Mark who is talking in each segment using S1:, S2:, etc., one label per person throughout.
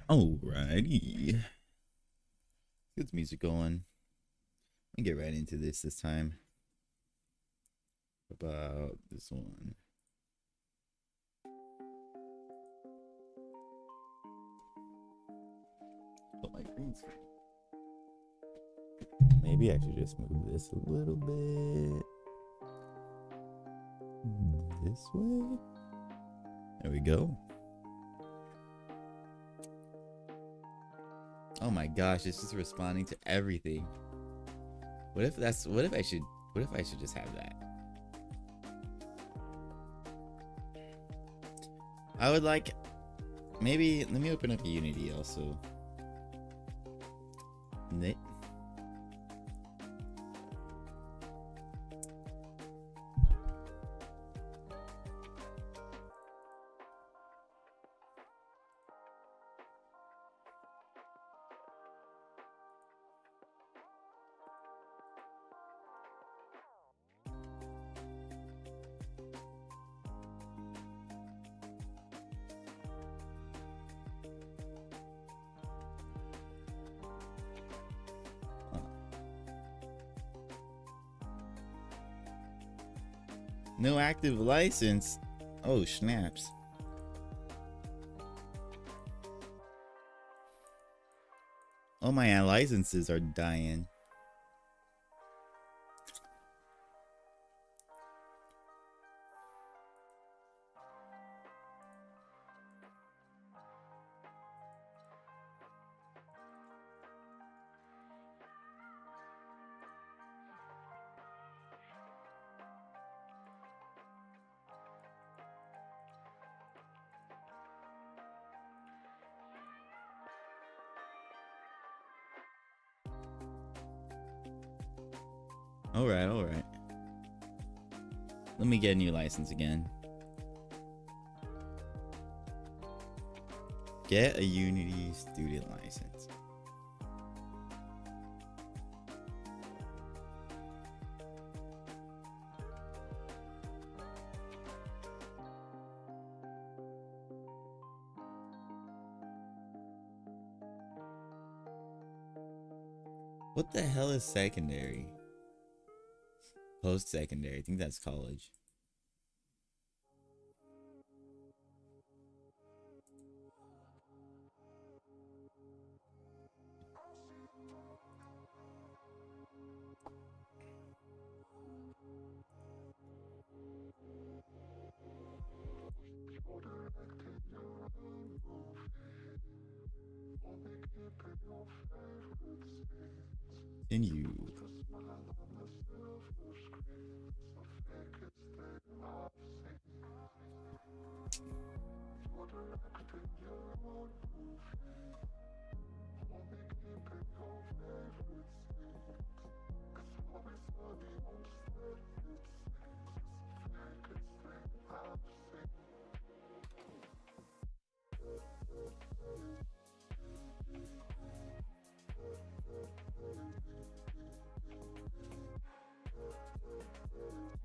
S1: Alrighty. Get the music going. And get right into this time. About this one. Put my green screen. Maybe I should just move this a little bit. This way. There we go. Oh my gosh, it's just responding to everything. What if I should just have that? I would like, maybe, let me open up Unity also. No active license. Oh, snaps. All my licenses are dying. All right. Let me get a new license again. Get a Unity student license. What the hell is secondary? Post-secondary. I think that's college. Continue.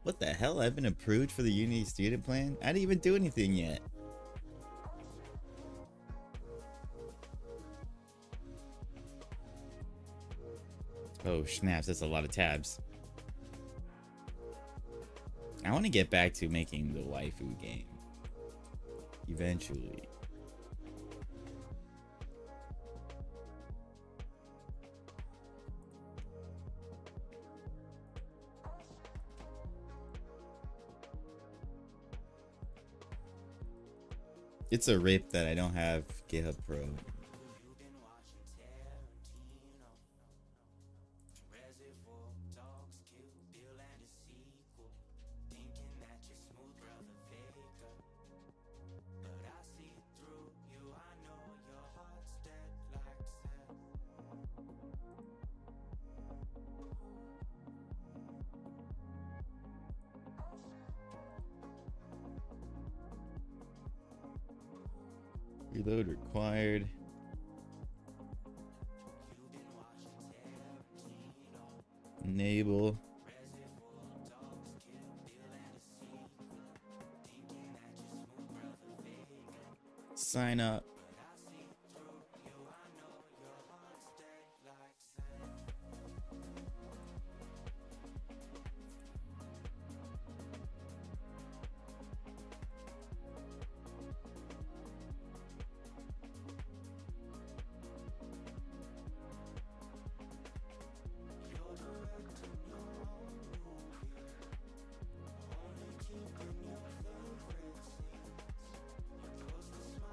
S1: What the hell? I've been approved for the Unity student plan? I didn't even do anything yet. Oh, snaps. That's a lot of tabs. I want to get back to making the waifu game. Eventually. It's a rip that I don't have GitHub Pro. Reload required. Enable. Sign up.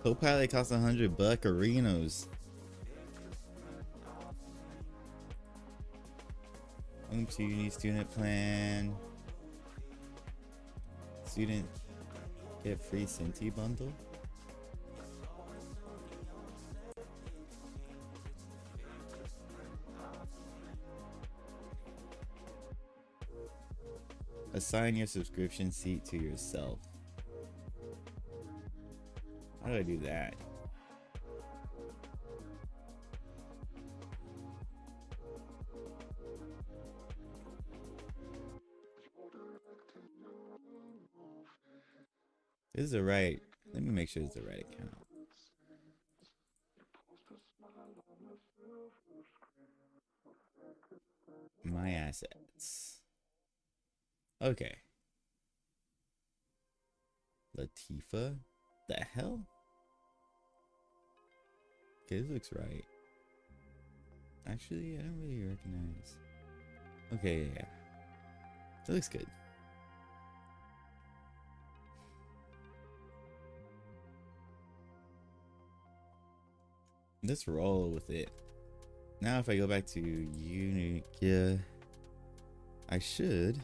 S1: Copilot costs $100 buckarinos. Oops, Uni student plan. Student get free Cinti bundle. Assign your subscription seat to yourself. How do I do that? This is the right. Let me make sure it's the right account. My assets. Okay. Latifa? The hell? Okay, this looks right. Actually, I don't really recognize. Okay, yeah. That looks good. Let's roll with it. Now if I go back to Unique, yeah, I should.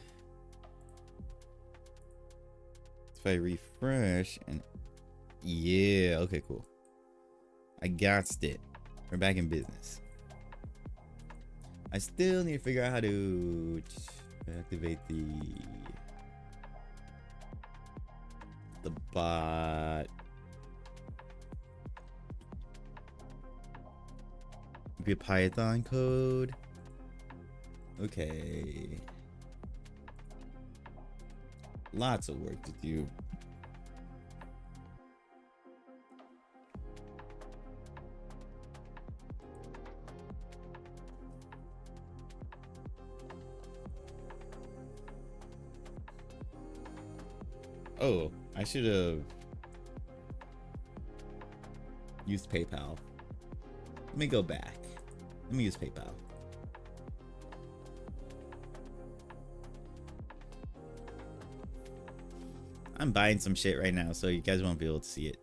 S1: If I refresh and yeah, okay, cool. I got it. We're back in business. I still need to figure out how to activate the bot. Be a Python code. Okay. Lots of work to do. Oh, I should have used PayPal. Let me go back. Let me use PayPal. I'm buying some shit right now, so you guys won't be able to see it.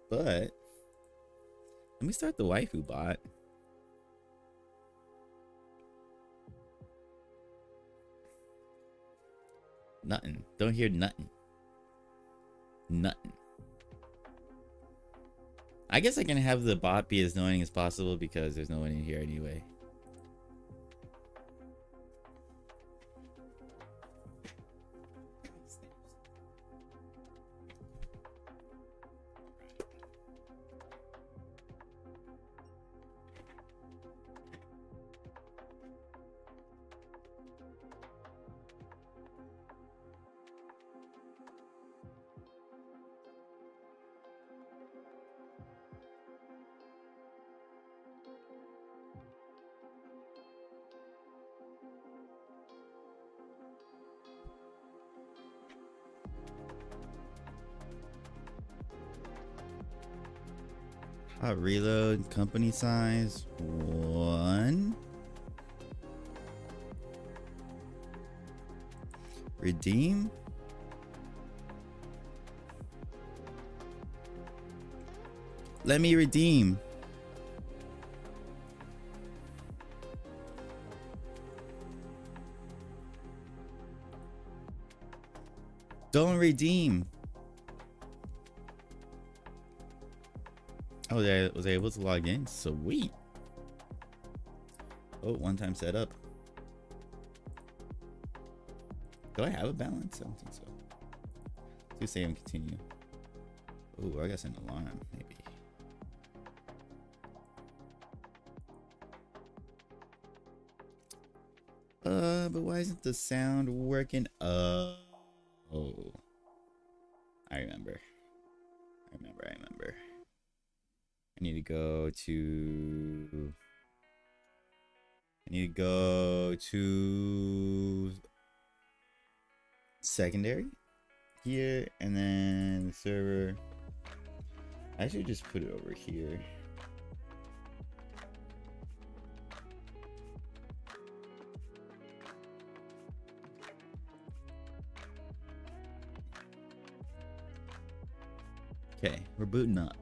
S1: But let me start the waifu bot. Nothing. Don't hear nothing. Nothing. I guess I can have the bot be as annoying as possible because there's no one in here anyway. Reload, company size 1. Redeem. Let me redeem. Don't redeem. Oh, I was able to log in. Sweet. Oh, one-time setup. Do I have a balance? I don't think so. Do save and continue. Oh, I guess an alarm, maybe. But why isn't the sound working? Oh, I remember. I need to go to secondary here, and then the server. I should just put it over here. Okay, we're booting up.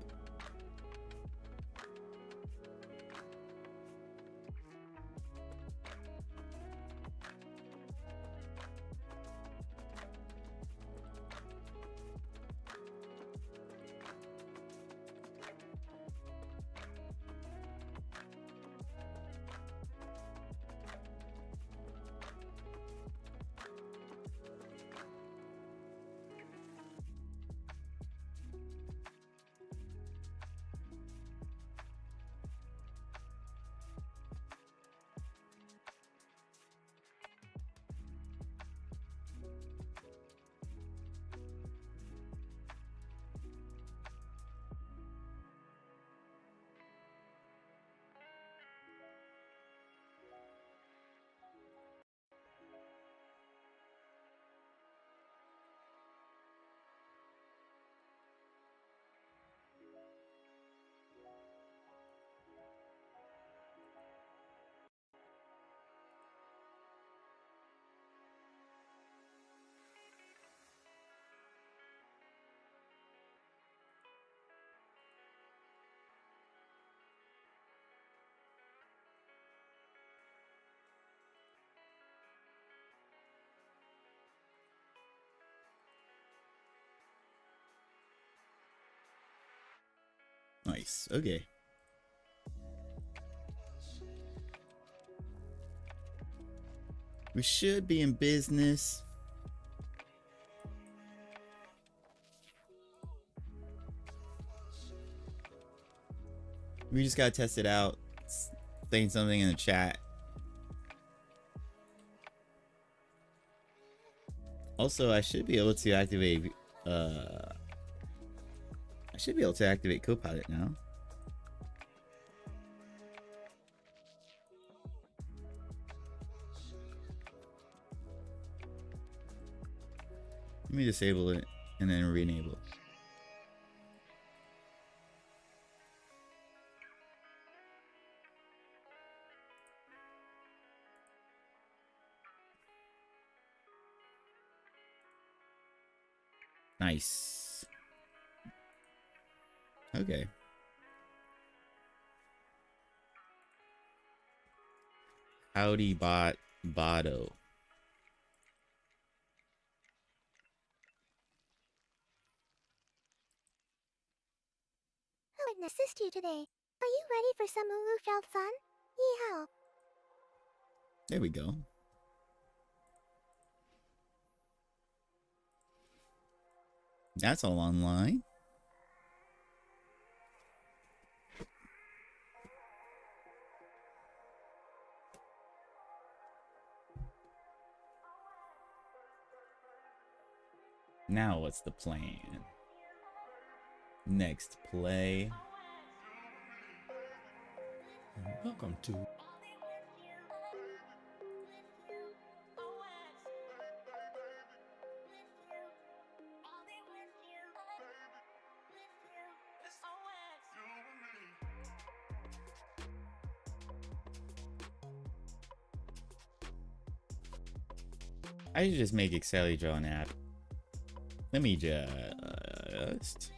S1: Nice. Okay. We should be in business. We just gotta test it out. Saying something in the chat. Also, I should be able to activate Copilot now. Let me disable it and then re-enable. Nice. Okay. Howdy Botto.
S2: How can I assist you today? Are you ready for some Ulu Felt fun? Yeehaw.
S1: There we go. That's all online. Now what's the plan? Next play.
S3: Welcome to
S1: I should just make Excalibur an app. Let me just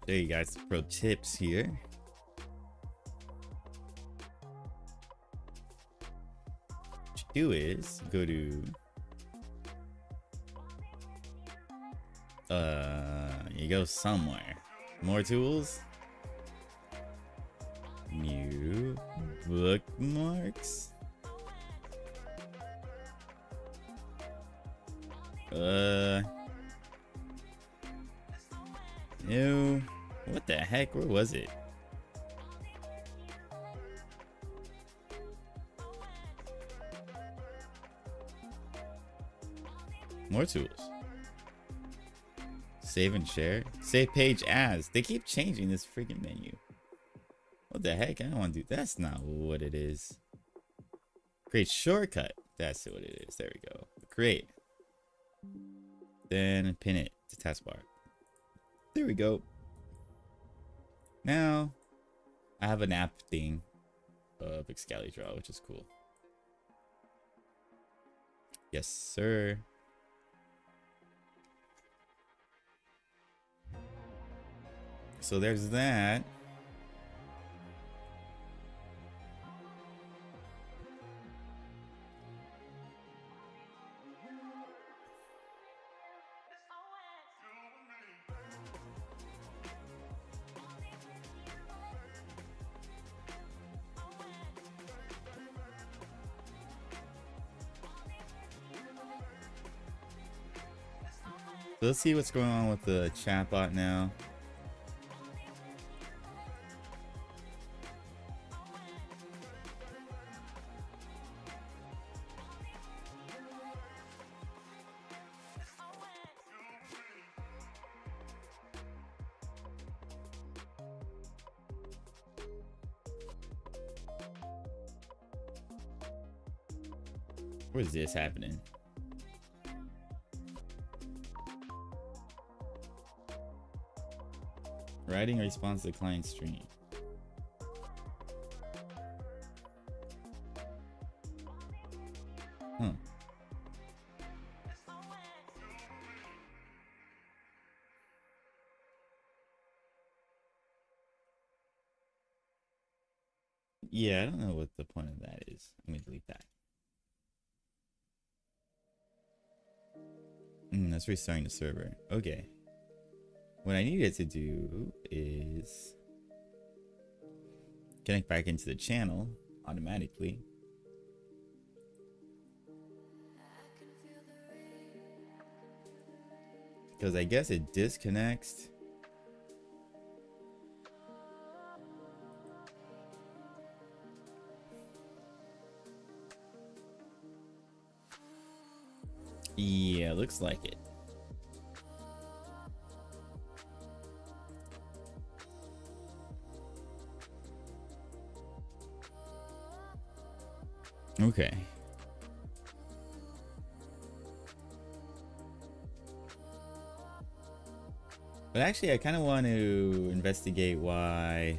S1: show you guys some pro tips here. What you do is go to you go somewhere. More tools. New bookmarks. Ew. What the heck? Where was it? More tools. Save and share. Save page as. They keep changing this freaking menu. What the heck? I don't want to do. That's not what it is. Create shortcut. That's what it is. There we go. Create. Then pin it to taskbar. There we go. Now I have an app thing of Excalibur, which is cool. Yes, sir. So there's that. So let's see what's going on with the chatbot now. Where's this happening? Writing response to client stream. Huh. Yeah, I don't know what the point of that is. Let me delete that. That's restarting the server. Okay. what I need it to do is connect back into the channel automatically. Because I guess it disconnects. Yeah, looks like it. Okay. But actually, I kind of want to investigate why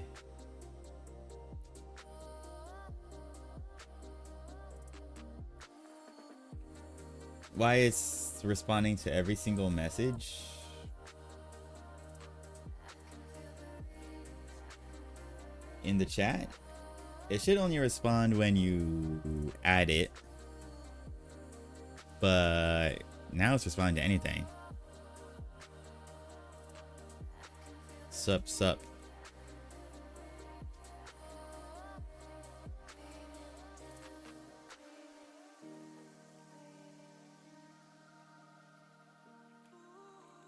S1: it's responding to every single message. In the chat. It should only respond when you add it. But now it's responding to anything. Sup.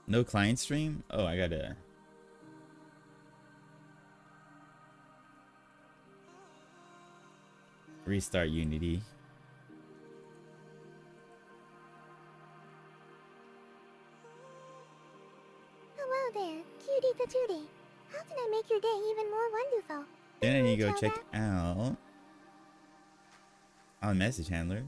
S1: No client stream? Oh, I gotta... restart Unity.
S2: Hello there, cutie patootie. How can I make your day even more wonderful?
S1: Then I need to go
S2: Tell
S1: check
S2: that-
S1: out on message handler.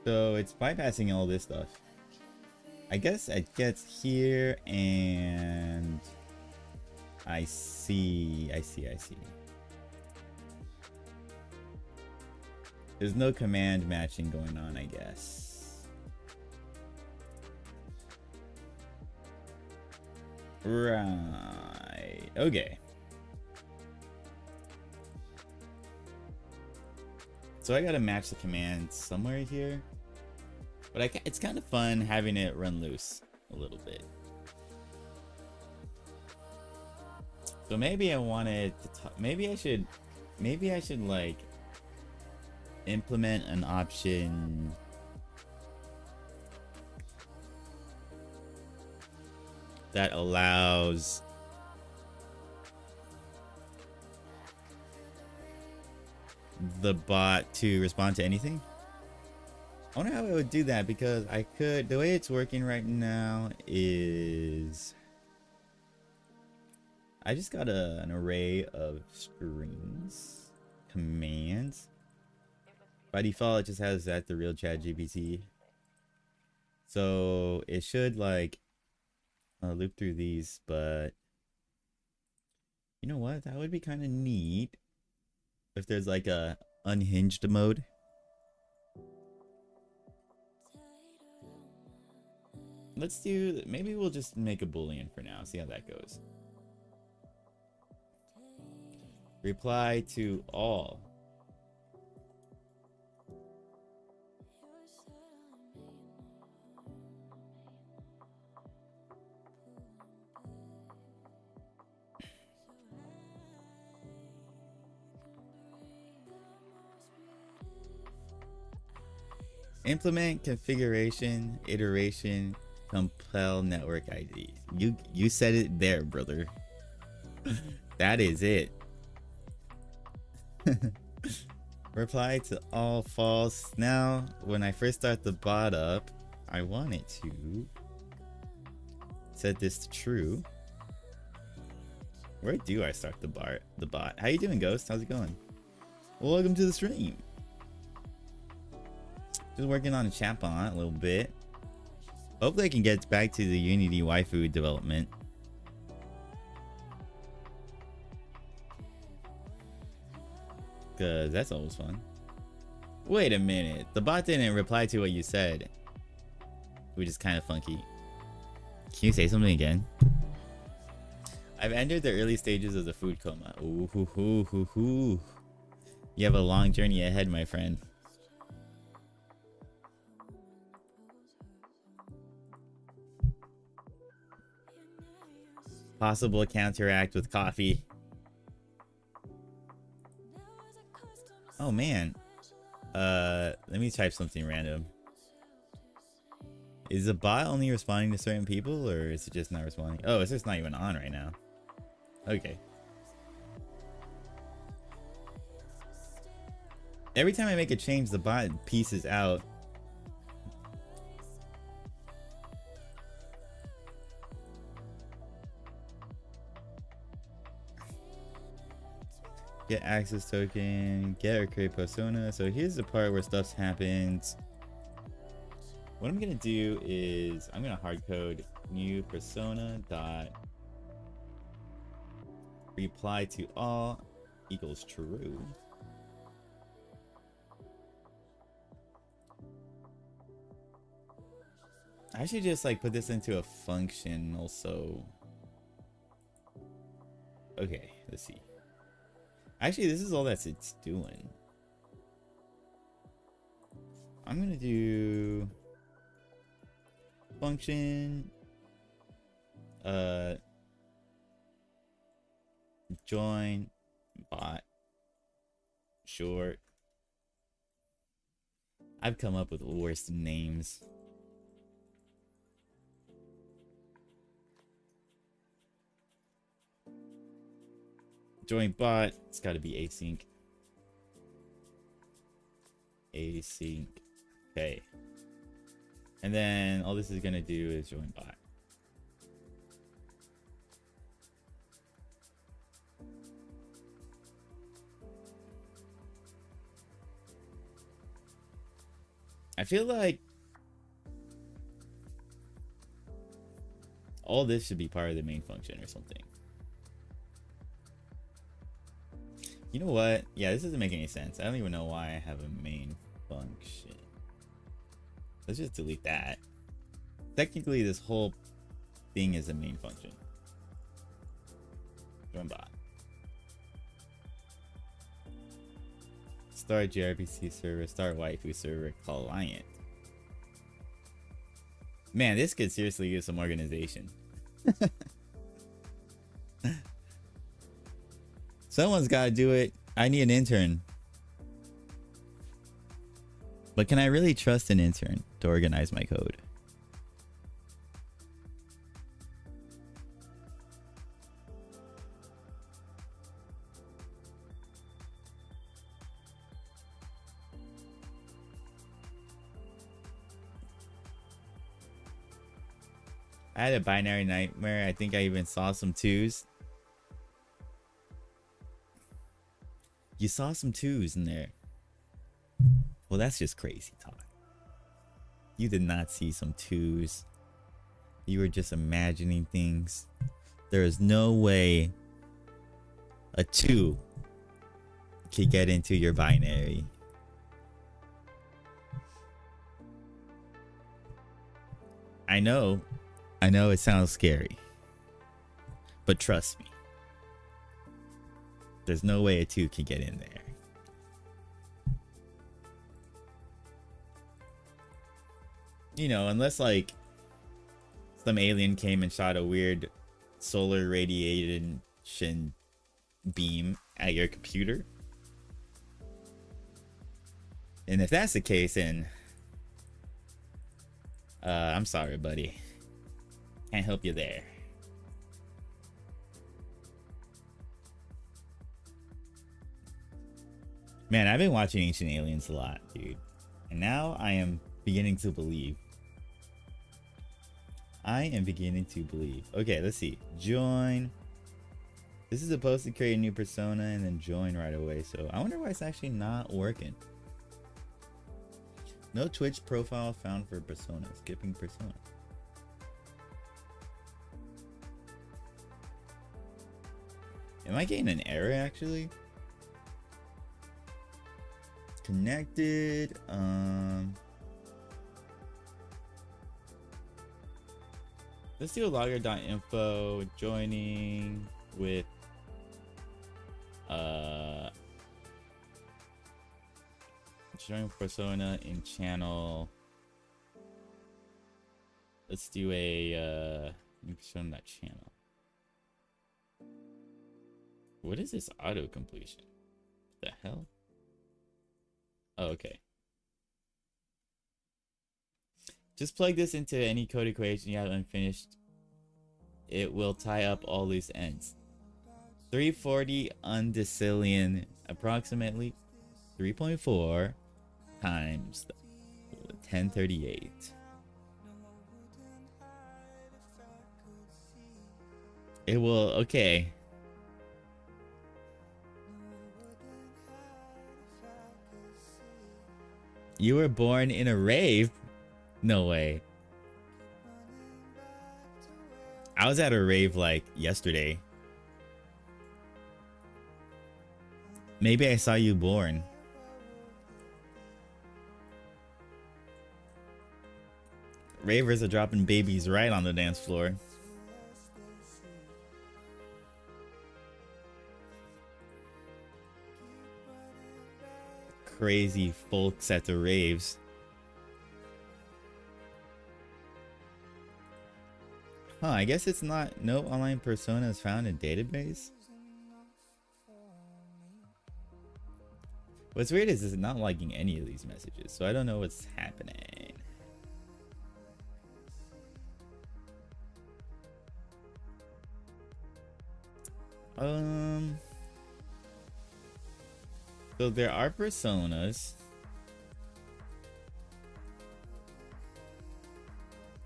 S1: So it's bypassing all this stuff. I guess it gets here and I see. There's no command matching going on, I guess. Right. Okay. So I gotta match the command somewhere here. But it's kind of fun having it run loose a little bit. So maybe I wanted to maybe I should like implement an option that allows the bot to respond to anything. I wonder how I would do that, because I could, the way it's working right now is I just got an array of strings, commands. By default, it just has that the real ChatGPT. So it should like loop through these, but you know what? That would be kind of neat if there's like a unhinged mode. Let's do, maybe we'll just make a Boolean for now, see how that goes. Reply to all. Implement configuration, iteration, compile network ID. You said it there, brother. That is it. Reply to all false. Now, when I first start the bot up, I want it to set this to true. Where do I start the bot? How you doing, Ghost? How's it going? Well, welcome to the stream. Just working on a chatbot a little bit. Hopefully I can get back to the Unity waifu development. Cause that's always fun. Wait a minute. The bot didn't reply to what you said. Which is kind of funky. Can you say something again? I've entered the early stages of the food coma. Ooh, hoo, hoo, hoo, hoo. You have a long journey ahead, my friend. Possible counteract with coffee. Oh man. Let me type something random. Is the bot only responding to certain people, or is it just not responding? Oh, it's just not even on right now. Okay. Every time I make a change, the bot pieces out. Get access token, get or create persona. So here's the part where stuff happens. What I'm gonna do is I'm gonna hard code new persona dot reply to all equals true. I should just like put this into a function also. Okay, let's see. Actually, this is all that it's doing. I'm gonna do function join bot short. I've come up with worse names. Join bot, it's got to be async. Async. Okay. And then all this is going to do is join bot. I feel like all this should be part of the main function or something. You know what? Yeah, this doesn't make any sense. I don't even know why I have a main function. Let's just delete that. Technically, this whole thing is a main function. Join bot. Start gRPC server, start waifu server, client. Man, this could seriously use some organization. Someone's got to do it. I need an intern. But can I really trust an intern to organize my code? I had a binary nightmare. I think I even saw some twos. You saw some twos in there. Well, that's just crazy talk. You did not see some twos. You were just imagining things. There is no way a 2 could get into your binary. I know it sounds scary. But trust me. There's no way a 2 can get in there. You know, unless like some alien came and shot a weird solar radiation beam at your computer. And if that's the case, then I'm sorry, buddy. Can't help you there. Man, I've been watching Ancient Aliens a lot, dude. And now I am beginning to believe. I am beginning to believe. Okay, let's see. Join. This is supposed to create a new persona and then join right away. So I wonder why it's actually not working. No Twitch profile found for persona. Skipping persona. Am I getting an error actually? Connected. Let's do a logger.info joining with Join persona in channel. Let's do a show them that channel. What is this auto completion? The hell? Oh, okay. Just plug this into any code equation you have unfinished. It will tie up all loose ends. 340 undecillion, approximately 3.4 times 1038. It will, okay. You were born in a rave? No way. I was at a rave like yesterday. Maybe I saw you born. Ravers are dropping babies right on the dance floor. Crazy folks at the raves. Huh, I guess it's not. No online persona is found in database. What's weird is it's not liking any of these messages, so I don't know what's happening. So there are personas.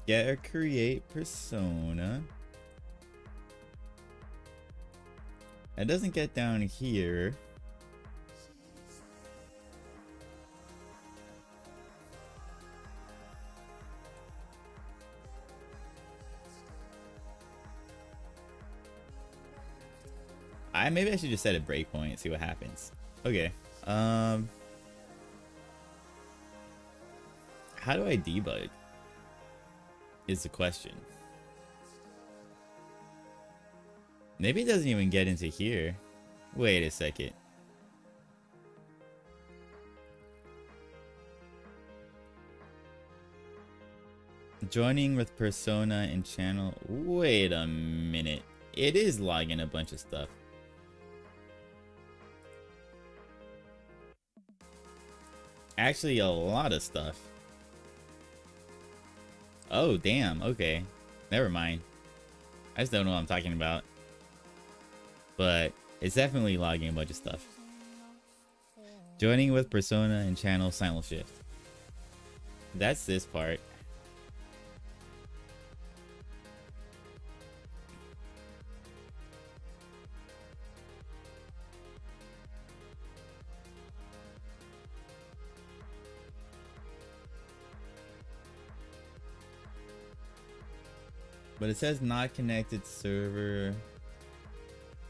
S1: Get or create persona. It doesn't get down here. Maybe I should just set a breakpoint and see what happens. Okay. How do I debug? Is the question. Maybe it doesn't even get into here. Wait a second. Joining with persona and channel. Wait a minute. It is logging a bunch of stuff. Actually, a lot of stuff. Oh, damn. Okay. Never mind. I just don't know what I'm talking about. But it's definitely logging a bunch of stuff. Joining with persona and channel simul shift. That's this part. But it says not connected server.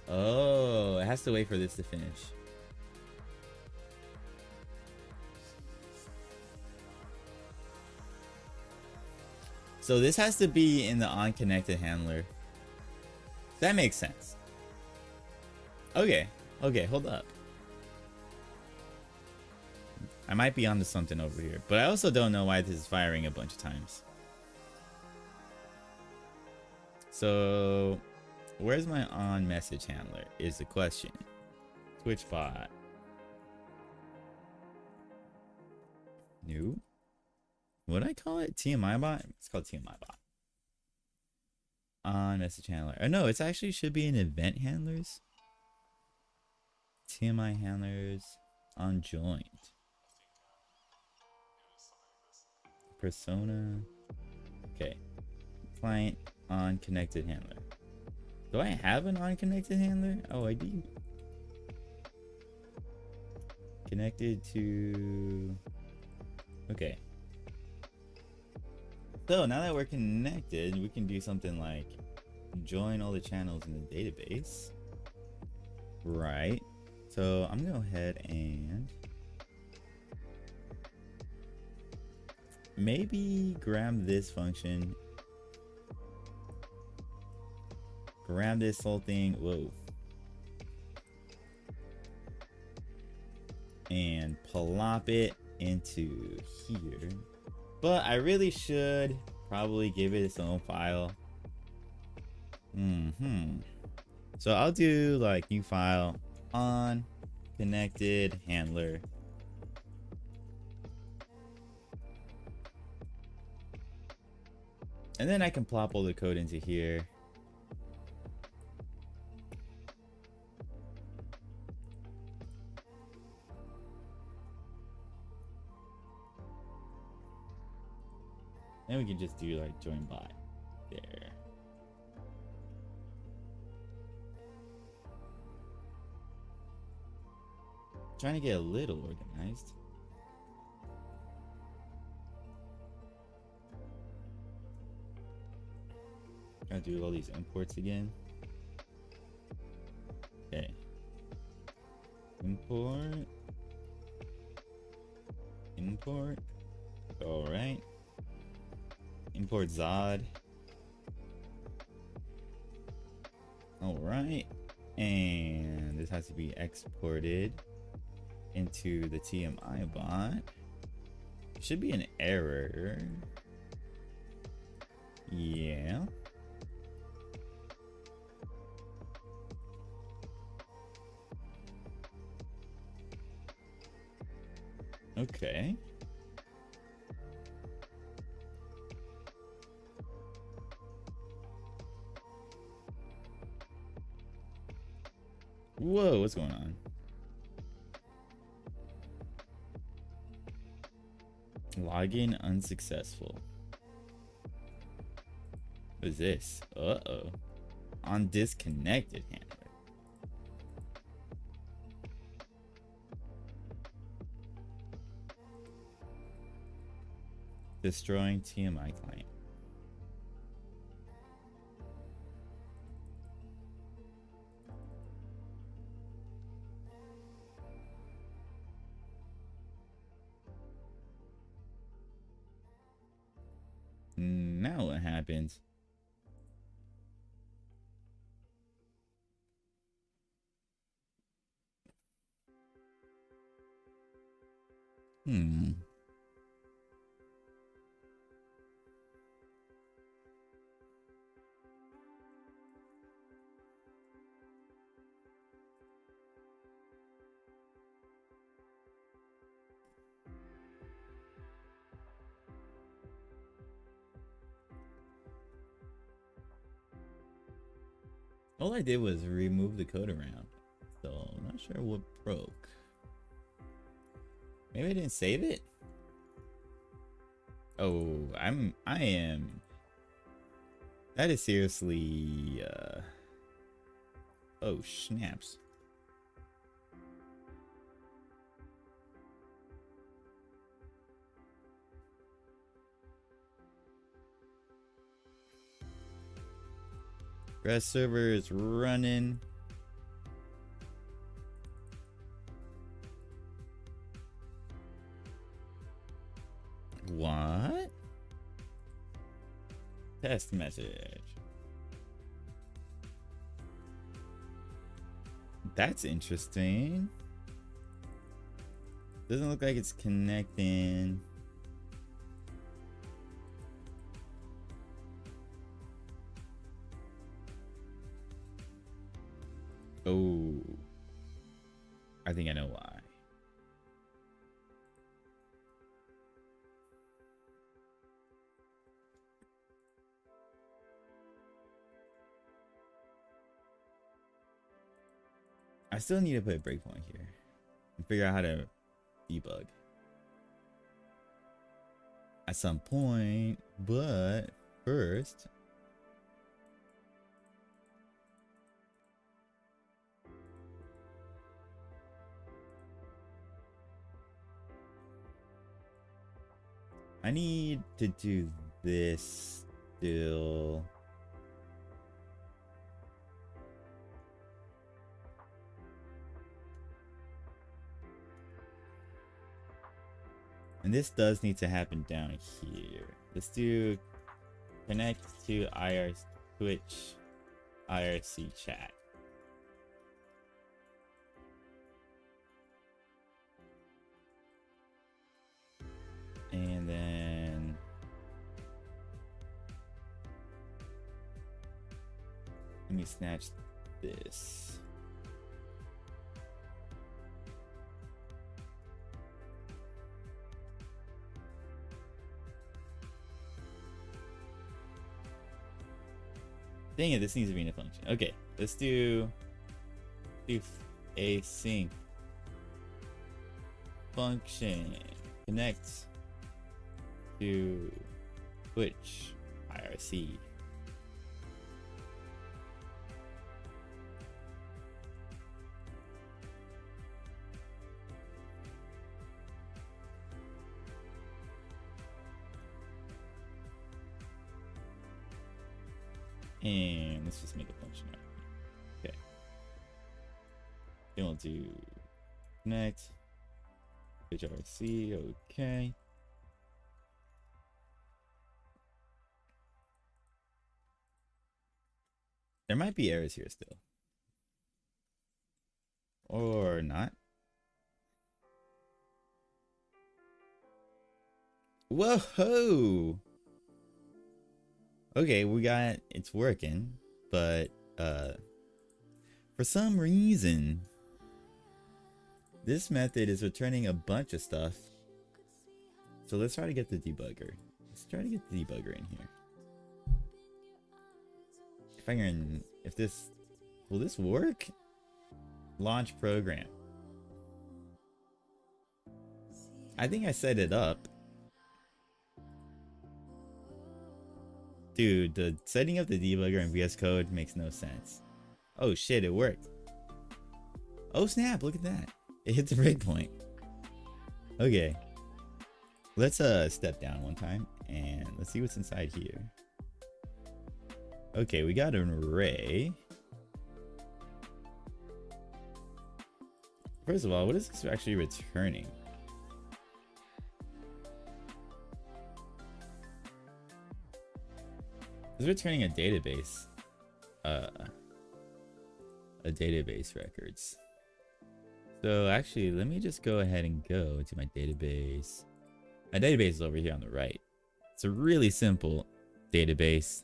S1: Oh, it has to wait for this to finish. So this has to be in the unconnected handler. That makes sense. Okay, okay, hold up. I might be onto something over here, but I also don't know why this is firing a bunch of times. So, where's my on message handler is the question. Twitch bot. New? What did I call it? TMI bot? It's called TMI bot. On message handler. Oh no, it's actually should be in event handlers. TMI handlers on joint. Persona. Okay. Client on connected handler. Do I have an on connected handler? Oh, I do. Connected to. Okay. So now that we're connected, we can do something like join all the channels in the database. Right. So I'm gonna go ahead and maybe grab this function. Grab this whole thing. Whoa. And plop it into here. But I really should probably give it its own file. So I'll do like new file on connected handler. And then I can plop all the code into here. Then we can just do like join by there. Trying to get a little organized. Gotta do all these imports again. Okay. Import. Import. Alright. Import Zod. Alright. And this has to be exported into the TMI bot. Should be an error. Yeah. Okay. Whoa, what's going on? Login unsuccessful. What is this? Uh-oh. On disconnected handler. Destroying TMI client. Now what happens? All I did was remove the code around, so I'm not sure what broke. Maybe I didn't save it? Oh, I am. That is seriously, oh, snaps. Rest server is running. What? Test message. That's interesting. Doesn't look like it's connecting. Oh, I think I know why. I still need to put a breakpoint here and figure out how to debug at some point, but first, I need to do this still. And this does need to happen down here. Let's do connect to Twitch IRC chat. And then let me snatch this. Dang it, this needs to be in a function. Okay, let's do async function connect to Twitch IRC. And let's just make a function out. Okay. Then we'll do connect Twitch IRC. Okay. There might be errors here still. Or not. Whoa! Okay, it's working, but for some reason this method is returning a bunch of stuff. So let's try to get the debugger. Let's try to get the debugger in here. Will this work? Launch program. I think I set it up. Dude, the setting up the debugger in VS Code makes no sense. Oh shit, it worked. Oh snap, look at that. It hit the breakpoint. Okay. Let's step down one time and let's see what's inside here. Okay, we got an array. First of all, what is this actually returning? It's returning a database. A database records. So actually, let me just go ahead and go to my database. My database is over here on the right. It's a really simple database.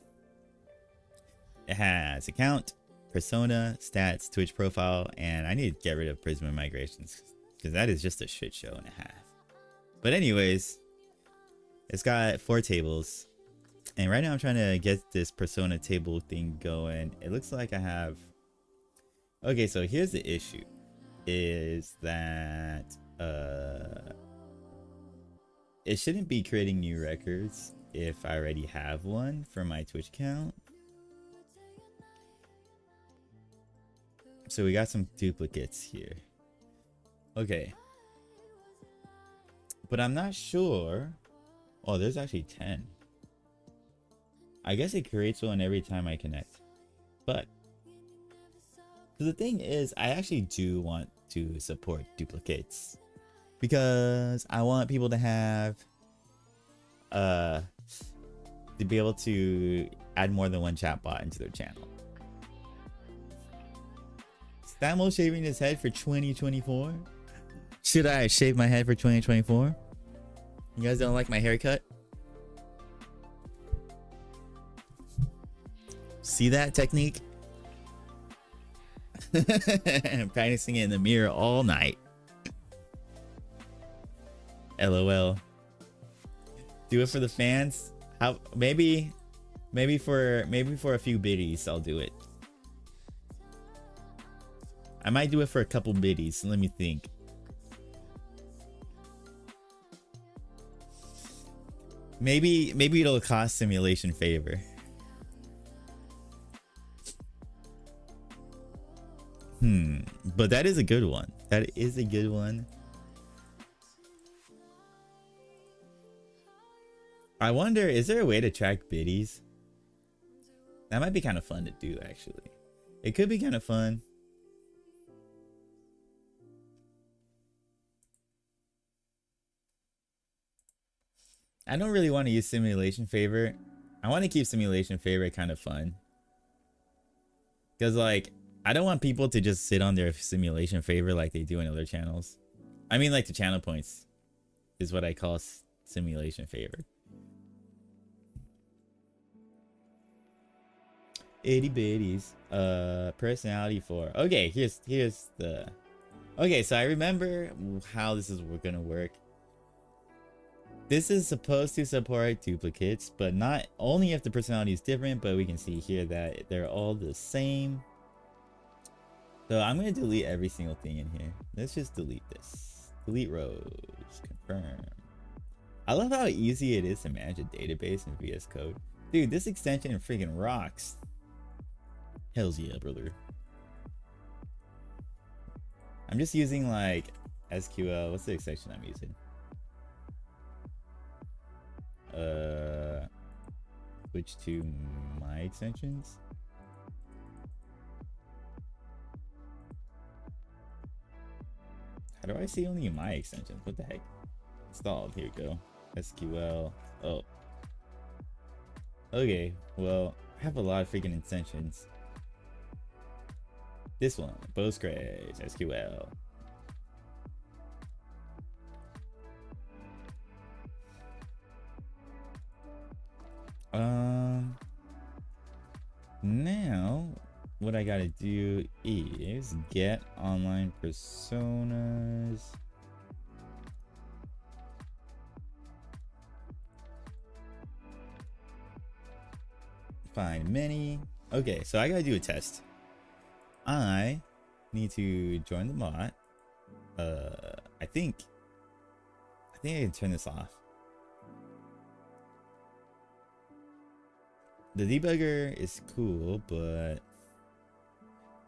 S1: It has account, persona, stats, Twitch profile, and I need to get rid of Prisma migrations because that is just a shit show and a half. But anyways, it's got 4 tables. And right now I'm trying to get this persona table thing going. It looks like I have... Okay, so here's the issue. Is that it shouldn't be creating new records if I already have one for my Twitch account. So we got some duplicates here. Okay. But I'm not sure. Oh, there's actually 10. I guess it creates one every time I connect. But the thing is, I actually do want to support duplicates because I want people to have to be able to add more than one chatbot into their channel. Stamo shaving his head for 2024. Should I shave my head for 2024? You guys don't like my haircut? See that technique? I'm practicing it in the mirror all night. LOL. Do it for the fans. How? Maybe for a few biddies I'll do it. I might do it for a couple biddies. Let me think. Maybe it'll cost Simulation favor. But that is a good one. That is a good one. I wonder, is there a way to track biddies? That might be kind of fun to do, actually. It could be kind of fun. I don't really want to use Simulation favor. I want to keep Simulation favor kind of fun. Because, like, I don't want people to just sit on their Simulation favor like they do in other channels. I mean, like, the channel points is what I call simulation favor. Itty bitties. Personality 4. Okay, here's the. Okay, so I remember how this is gonna work. This is supposed to support duplicates, but not only if the personality is different, but we can see here that they're all the same. So I'm gonna delete every single thing in here. Let's just delete this. Delete rows. Confirm. I love how easy it is to manage a database in VS Code. Dude, this extension freaking rocks. Hells yeah, brother. I'm just using like SQL. What's the extension I'm using? Switch to my extensions. How do I see only my extensions? What the heck? Installed. Here we go. SQL. Oh. Okay. Well, I have a lot of freaking extensions. This one, Postgres, SQL. Now what I gotta do is get online personas. Find many. Okay, so I gotta do a test. I need to join the bot. I think I can turn this off. The debugger is cool, but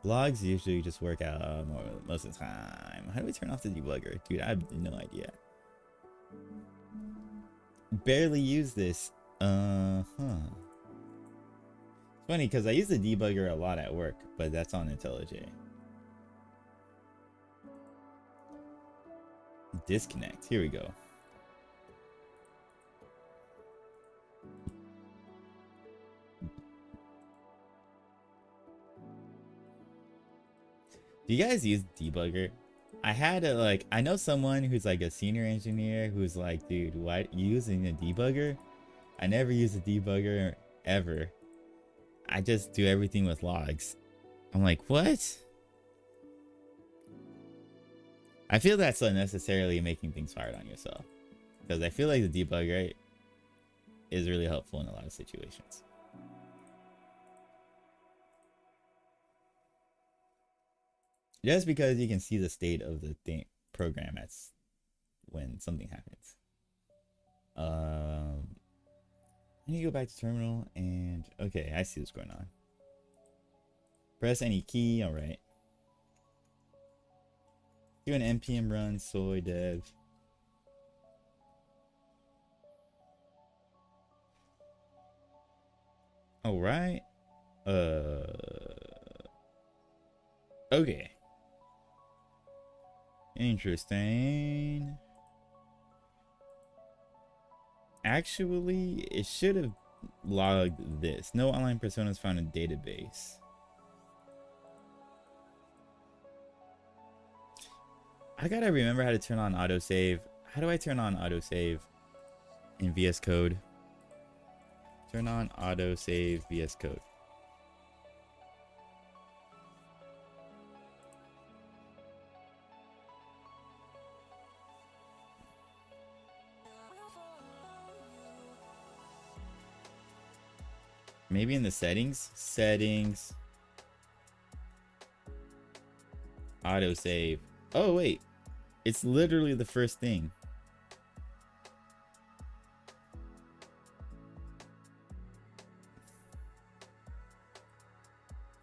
S1: logs usually just work out most of the time. How do we turn off the debugger? Dude, I have no idea. Barely use this. It's funny because I use the debugger a lot at work, but that's on IntelliJ. Disconnect. Here we go. Do you guys use debugger? I had a I know someone who's like a senior engineer who's like, dude, what, you using a debugger? I never use a debugger ever. I just do everything with logs. I'm like, what? I feel that's unnecessarily making things hard on yourself, because I feel like the debugger is really helpful in a lot of situations. Just because you can see the state of the program when something happens. I need to go back to terminal and okay, I see what's going on. Press any key. All right. Do an npm run soy dev. All right. Okay. Interesting. Actually, it should have logged this. No online personas found in database. I gotta remember how to turn on autosave. How do I turn on autosave in VS Code? Turn on autosave VS Code. Maybe in the settings. Autosave. Oh wait, it's literally the first thing.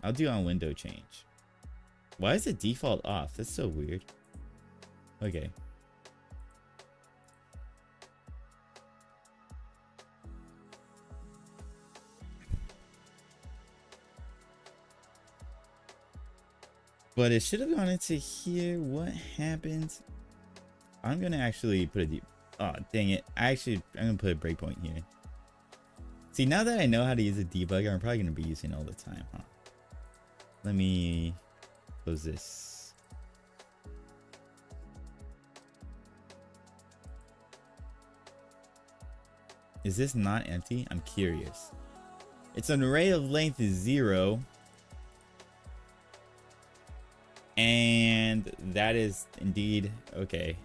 S1: I'll do on window change. Why is it default off? That's so weird. Okay. But it should have gone into here. What happens? I'm gonna actually put a oh dang it. I'm gonna put a breakpoint here. See, now that I know how to use a debugger, I'm probably gonna be using it all the time, huh? Let me close this. Is this not empty? I'm curious. Its an array of length is 0. And that is indeed okay.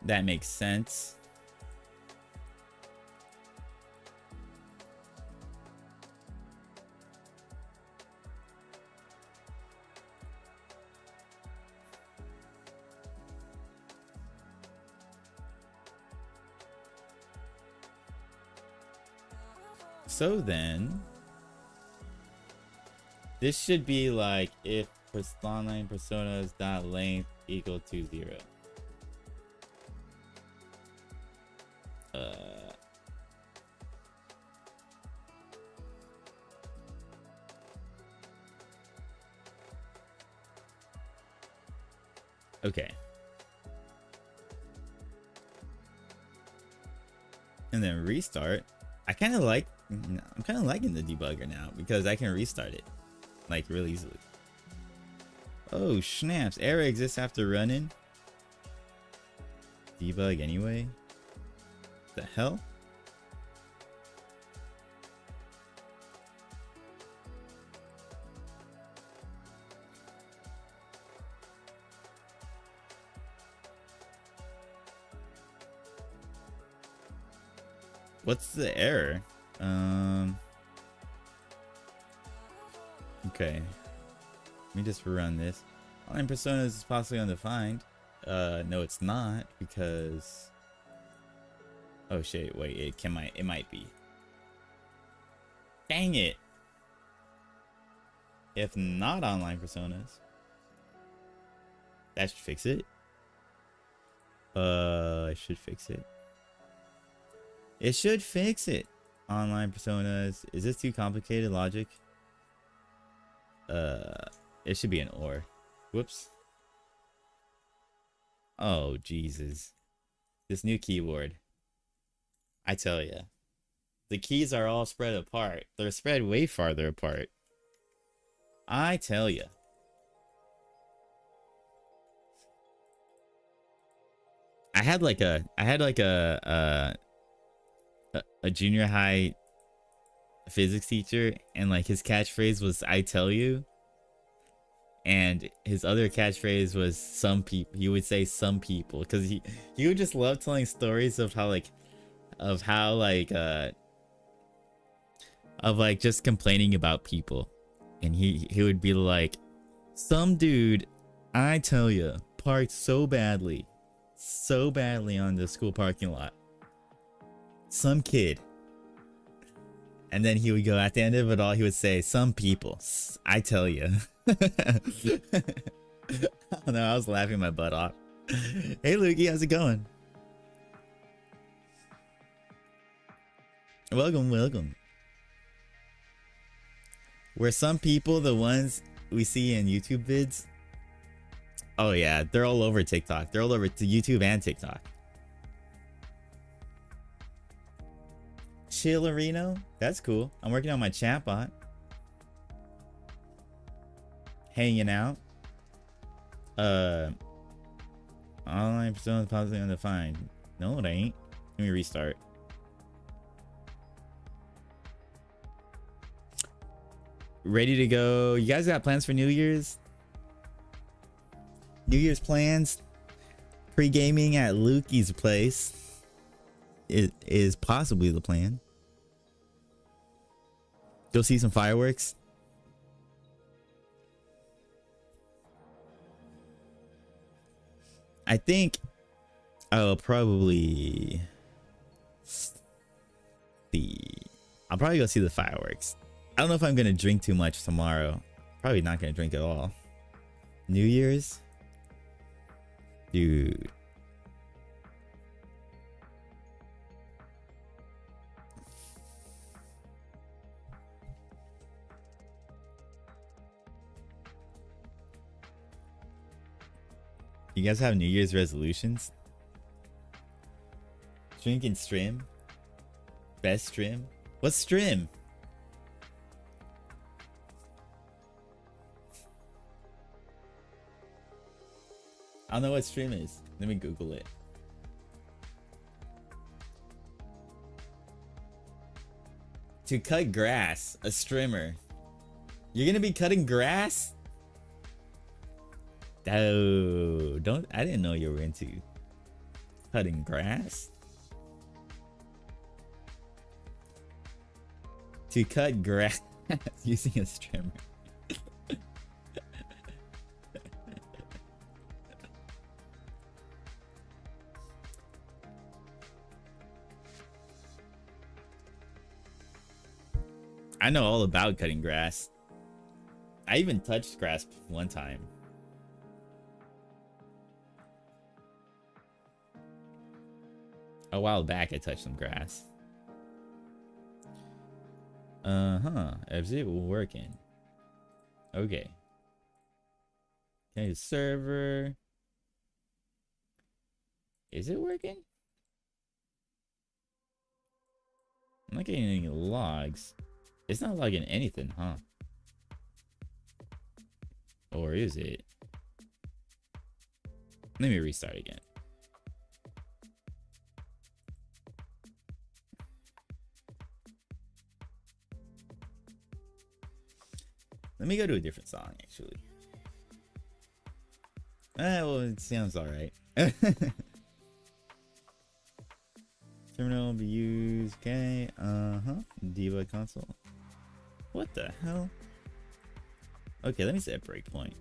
S1: That makes sense. So then, this should be like if online personas dot length equal to 0. Okay. And then restart. I'm kind of liking the debugger now because I can restart it like real easily. Oh snaps, error exists after running. Debug anyway. The hell? What's the error? Okay. Let me just run this. Online personas is possibly undefined. No, it's not because. Oh shit! Wait, it might be. Dang it! If not online personas, that should fix it. It should fix it. It should fix it. Online personas. Is this too complicated logic? It should be an or. Whoops. Oh, Jesus. This new keyboard. I tell ya. The keys are all spread apart. They're spread way farther apart. I tell ya. I had like a junior high physics teacher, and like his catchphrase was "I tell you," and his other catchphrase was "some people." He would say "some people" because he would just love telling stories of how just complaining about people, and he would be like, "Some dude, I tell you, parked so badly on the school parking lot. Some kid." And then he would go, at the end of it all, he would say, "Some people, I tell you." I don't know, I was laughing my butt off. Hey Lukey, how's it going? Welcome. Were some people the ones we see in YouTube vids? Oh yeah, they're all over TikTok. They're all over to YouTube and TikTok. Chillerino? That's cool. I'm working on my chatbot. Hanging out. Online persona possibly undefined. No, it ain't. Let me restart. Ready to go. You guys got plans for New Year's? New Year's plans? Pre-gaming at Lukey's place is possibly the plan. Go see some fireworks. I think I'll probably I'll probably go see the fireworks. I don't know if I'm gonna drink too much tomorrow. Probably not gonna drink at all. New Year's? Dude. You guys have New Year's resolutions? Drink and stream? Best stream? What's stream? I don't know what stream is. Let me Google it. To cut grass, a strimmer. You're gonna be cutting grass? Oh, don't. I didn't know you were into cutting grass. To cut grass using a strimmer. I know all about cutting grass. I even touched grass one time. A while back, I touched some grass. Is it working? Okay. Okay, server. Is it working? I'm not getting any logs. It's not logging anything, huh? Or is it? Let me restart again. Let me go to a different song, actually. Well, it sounds alright. Terminal will be used. Okay. Debug console. What the hell? Okay, let me set a breakpoint.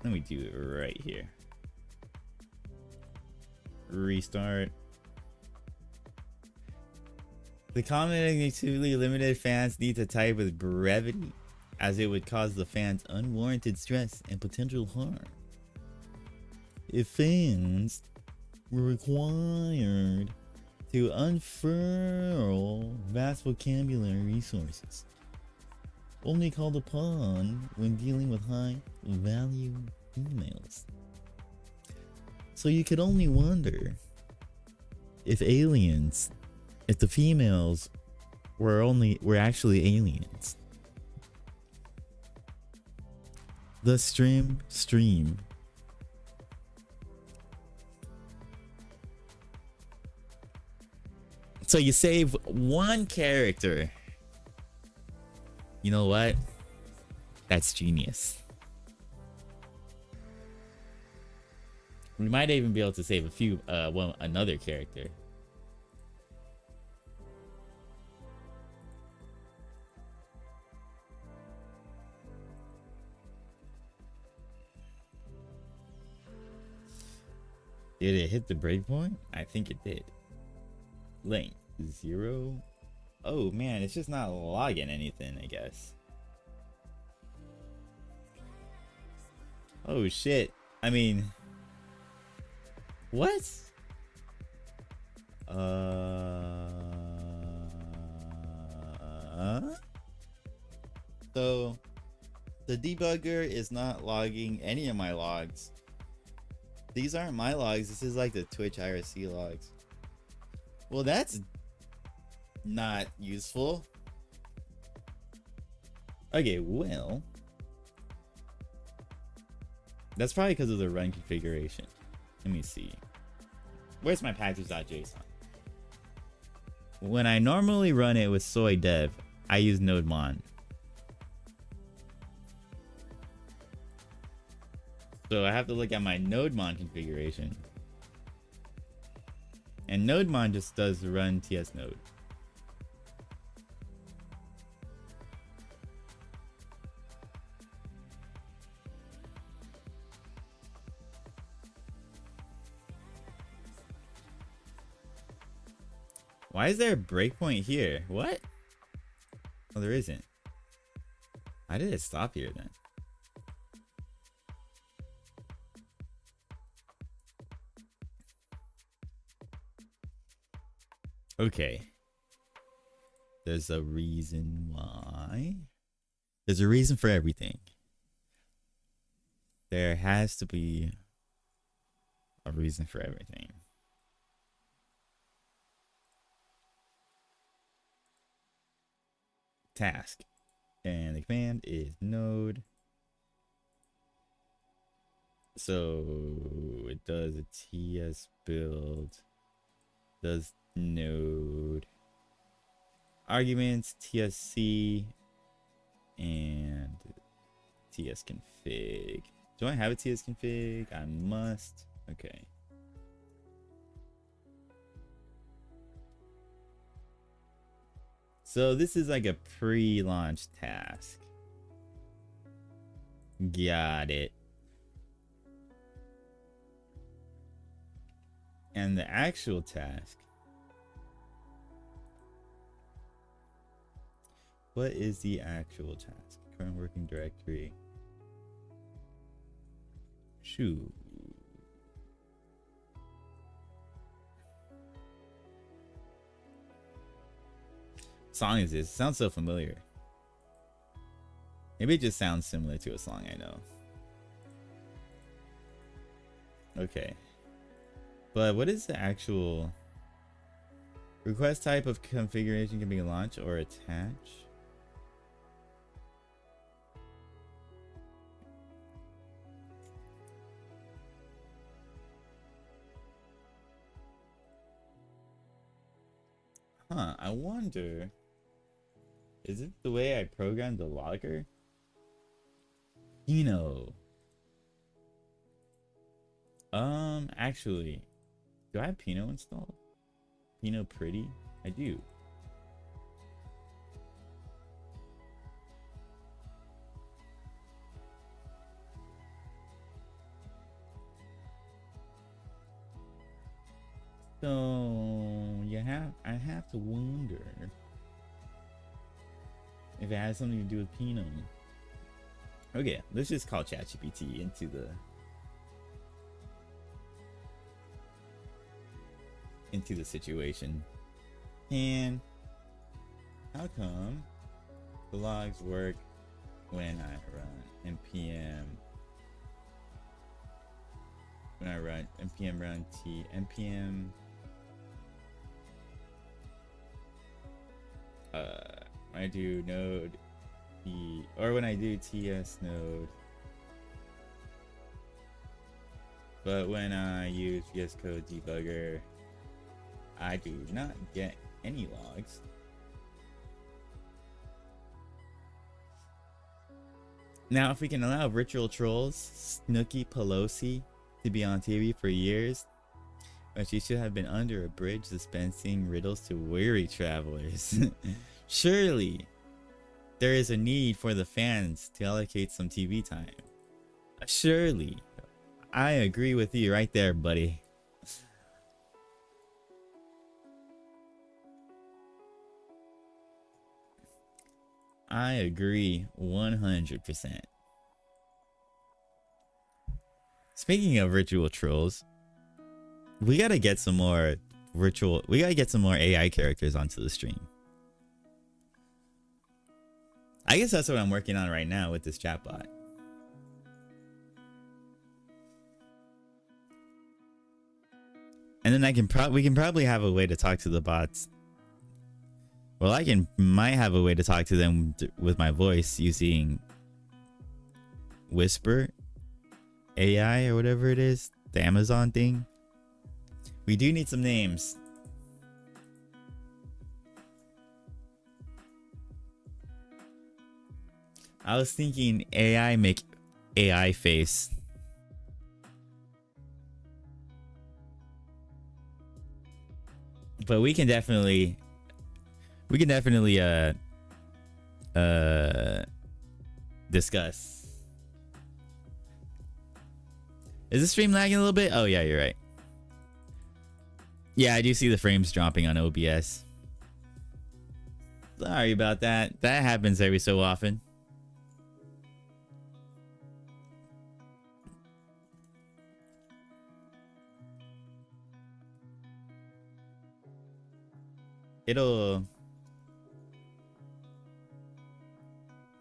S1: Let me do it right here. Restart. The cognitively limited fans need to type with brevity, as it would cause the fans unwarranted stress and potential harm. If fans were required to unfurl vast vocabulary resources, only called upon when dealing with high value emails. So you could only wonder if the females were actually aliens. The stream. So you save one character. You know what? That's genius. We might even be able to save a few, another character. Did it hit the breakpoint? I think it did. Length 0. Oh man, it's just not logging anything, I guess. Oh shit. I mean, what? So the debugger is not logging any of my logs. These aren't my logs. This is like the Twitch IRC logs. Well, that's not useful. Okay, well, that's probably because of the run configuration. Let me see. Where's my package.json? When I normally run it with soy dev, I use nodemon. So I have to look at my nodemon configuration. And nodemon just does run ts node. Why is there a breakpoint here? What? Oh, there isn't. Why did it stop here then? Okay. There's a reason why. There's a reason for everything. There has to be a reason for everything. Task. And the command is node. So it does a ts build. Does node. arguments, tsc, and tsconfig. Do I have a tsconfig? I must. Okay. So this is like a pre-launch task. Got it. And the actual task. What is the actual task? Current working directory. Shoot. Song is this? It sounds so familiar. Maybe it just sounds similar to a song I know. Okay. But what is the actual request type of configuration? Can be launch or attach? Huh, I wonder, is it the way I programmed the logger? Pinot. Actually, do I have Pinot installed? Pinot Pretty? I do. So I have to wonder if it has something to do with Pinot. Okay, let's just call ChatGPT into the situation. And how come the logs work when I run npm? When I run npm run t npm when I do node t, or when I do ts node, but when I use VS Code debugger I do not get any logs. Now if we can allow virtual trolls Snooki Pelosi to be on TV for years, but she should have been under a bridge dispensing riddles to weary travelers. Surely there is a need for the fans to allocate some TV time. Surely. I agree with you right there, buddy. I agree 100%. Speaking of virtual trolls, we gotta get some more AI characters onto the stream. I guess that's what I'm working on right now with this chatbot. And then we can probably have a way to talk to the bots. Well, might have a way to talk to them with my voice using Whisper AI or whatever it is, the Amazon thing. We do need some names. I was thinking AI make AI face. But we can definitely discuss. Is the stream lagging a little bit? Oh yeah, you're right. Yeah, I do see the frames dropping on OBS. Sorry about that. That happens every so often.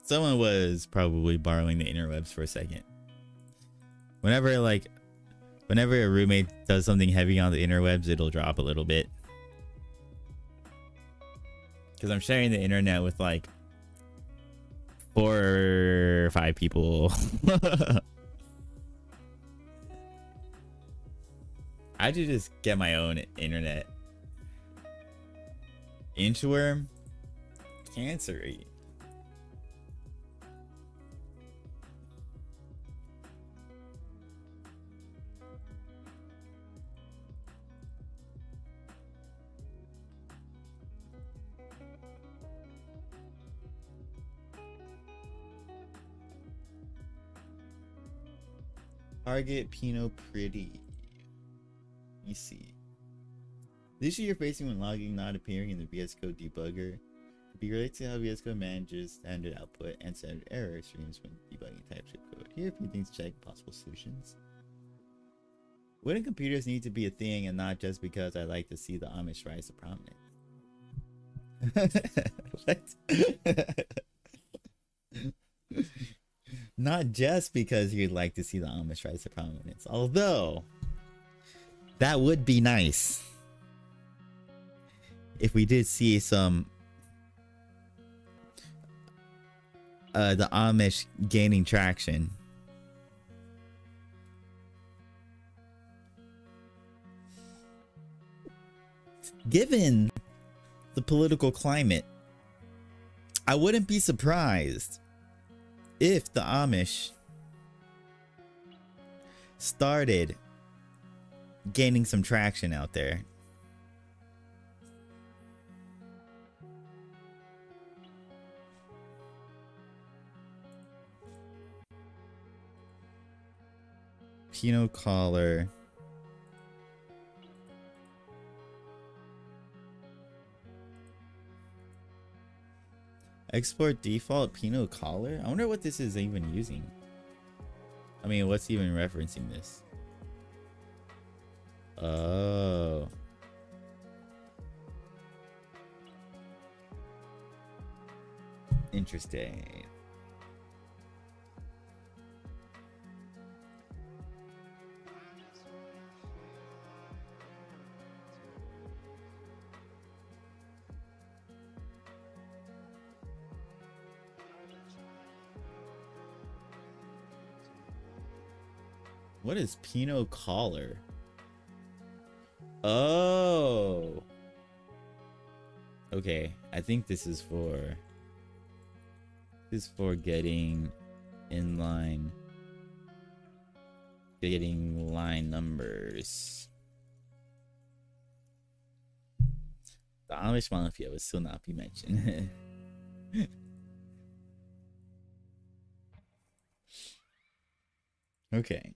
S1: Someone was probably borrowing the interwebs for a second. Whenever a roommate does something heavy on the interwebs, it'll drop a little bit. Because I'm sharing the internet with like 4 or 5 people. I should just get my own internet. Inchworm? cancer rate. Target Pinot Pretty. Let me see. The issue you're facing when logging not appearing in the VS Code debugger could be related to how VS Code manages standard output and standard error streams when debugging TypeScript code. Here are a few things to check possible solutions. Wouldn't computers need to be a thing and not just because I like to see the Amish rise to prominence? What? Not just because you'd like to see the Amish rise to prominence, although that would be nice if we did see some the Amish gaining traction. Given the political climate, I wouldn't be surprised if the Amish started gaining some traction out there. Pinot collar. Export default Pinot collar? I wonder what this is even using. I mean, what's even referencing this? Oh. Interesting. What is Pinot collar? Oh. Okay, I think this is for getting inline, getting line numbers. The Amish Mafia would still not be mentioned. Okay.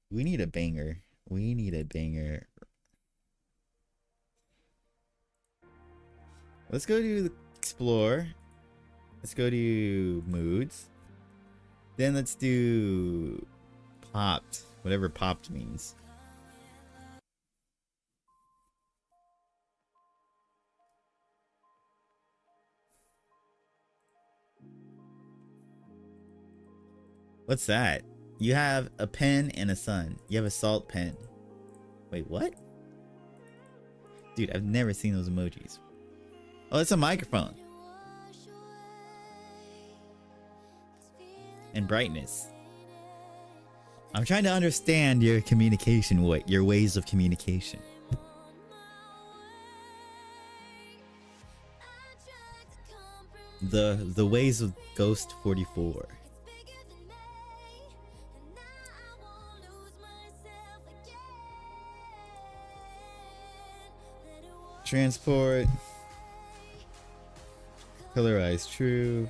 S1: We need a banger. We need a banger. Let's go to explore. Let's go to moods. Then let's do popped. Whatever popped means. What's that? You have a pen and a sun. You have a salt pen. Wait, what? Dude, I've never seen those emojis. Oh, it's a microphone. And brightness. I'm trying to understand your communication, your ways of communication. The ways of Ghost 44. Transport. Colorize true.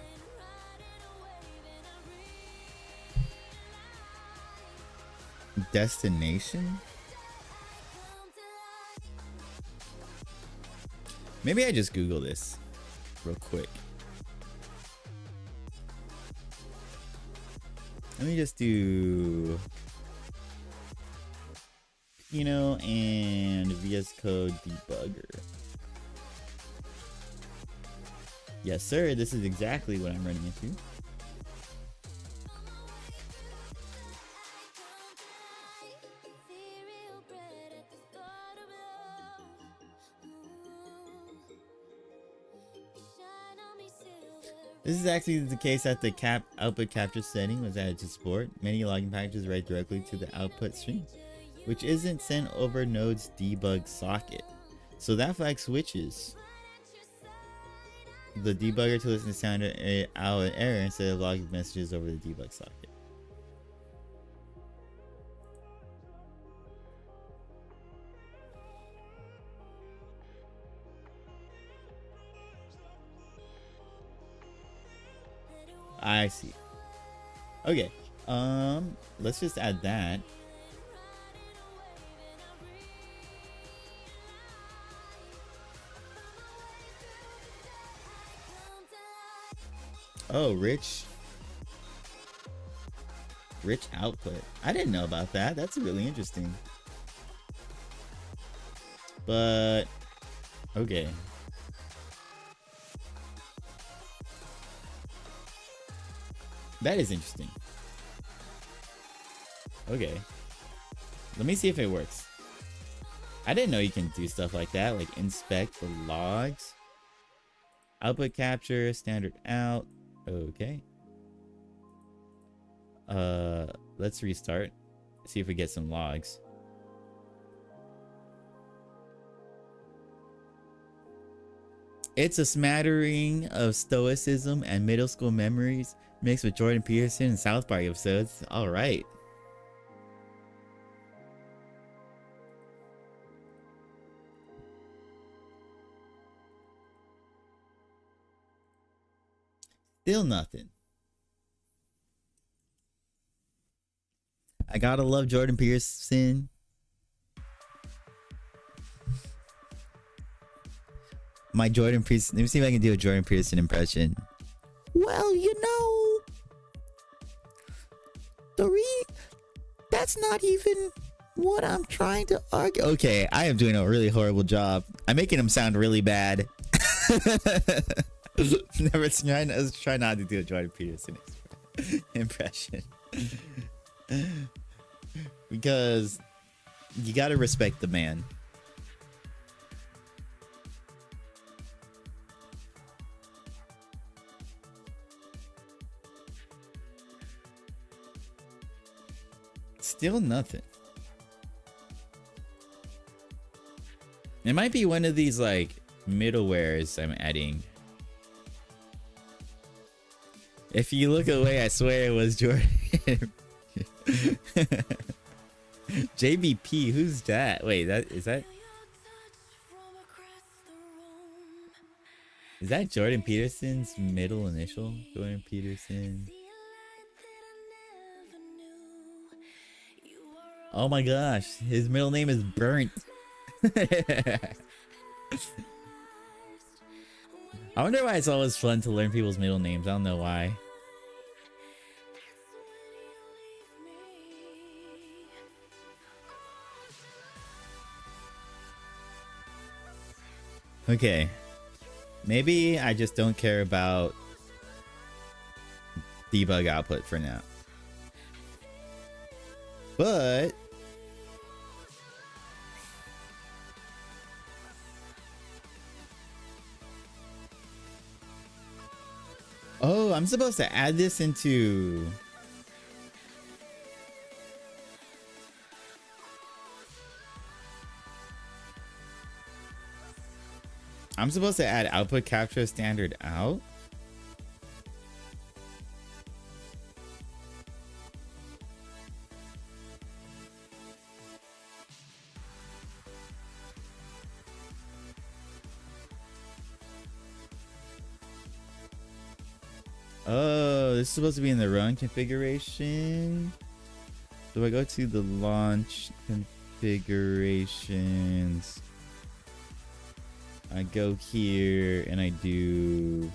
S1: Destination? Maybe I just Google this real quick. Let me just do Pinot and VS Code debugger. Yes, sir. This is exactly what I'm running into. This is actually the case that the output capture setting was added to support. Many logging packages write directly to the output stream, which isn't sent over Node's debug socket. So that flag switches. the debugger to listen to sound out an error instead of logging messages over the debug socket. I see. Okay. Let's just add that. Oh, rich output. I didn't know about that. That's really interesting. But okay. That is interesting. Okay. Let me see if it works. I didn't know you can do stuff like that, like inspect the logs. Output capture, standard out. Okay. Let's restart. See if we get some logs. It's a smattering of stoicism and middle school memories mixed with Jordan Peterson and South Park episodes. All right. Still nothing. I gotta love Jordan Peterson. My Jordan Peterson. Let me see if I can do a Jordan Peterson impression. Well, you know, that's not even what I'm trying to argue. Okay, I am doing a really horrible job. I'm making him sound really bad. Let's try not to do a Jordan Peterson impression. Because you gotta respect the man. Still nothing. It might be one of these like middlewares I'm adding. If you look away, I swear it was Jordan. JBP, who's that? Wait, is that Jordan Peterson's middle initial? Jordan Peterson. Oh my gosh, his middle name is Burnt. I wonder why it's always fun to learn people's middle names. I don't know why. Okay. Maybe I just don't care about debug output for now. But oh, I'm supposed to add this into add output capture standard out. Oh, this is supposed to be in the run configuration. So I go to the launch configurations. I go here and I do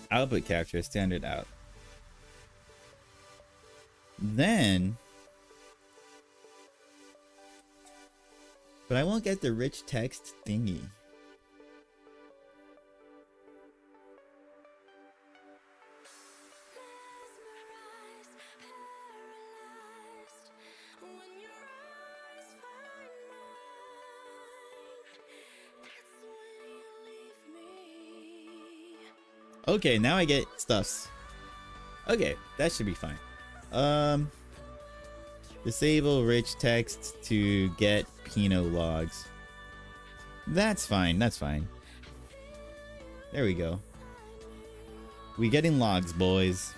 S1: output capture standard out. Then but I won't get the rich text thingy. Okay, now I get stuffs. Okay, that should be fine. Disable rich text to get Pinot logs. That's fine, that's fine. There we go. We getting logs, boys.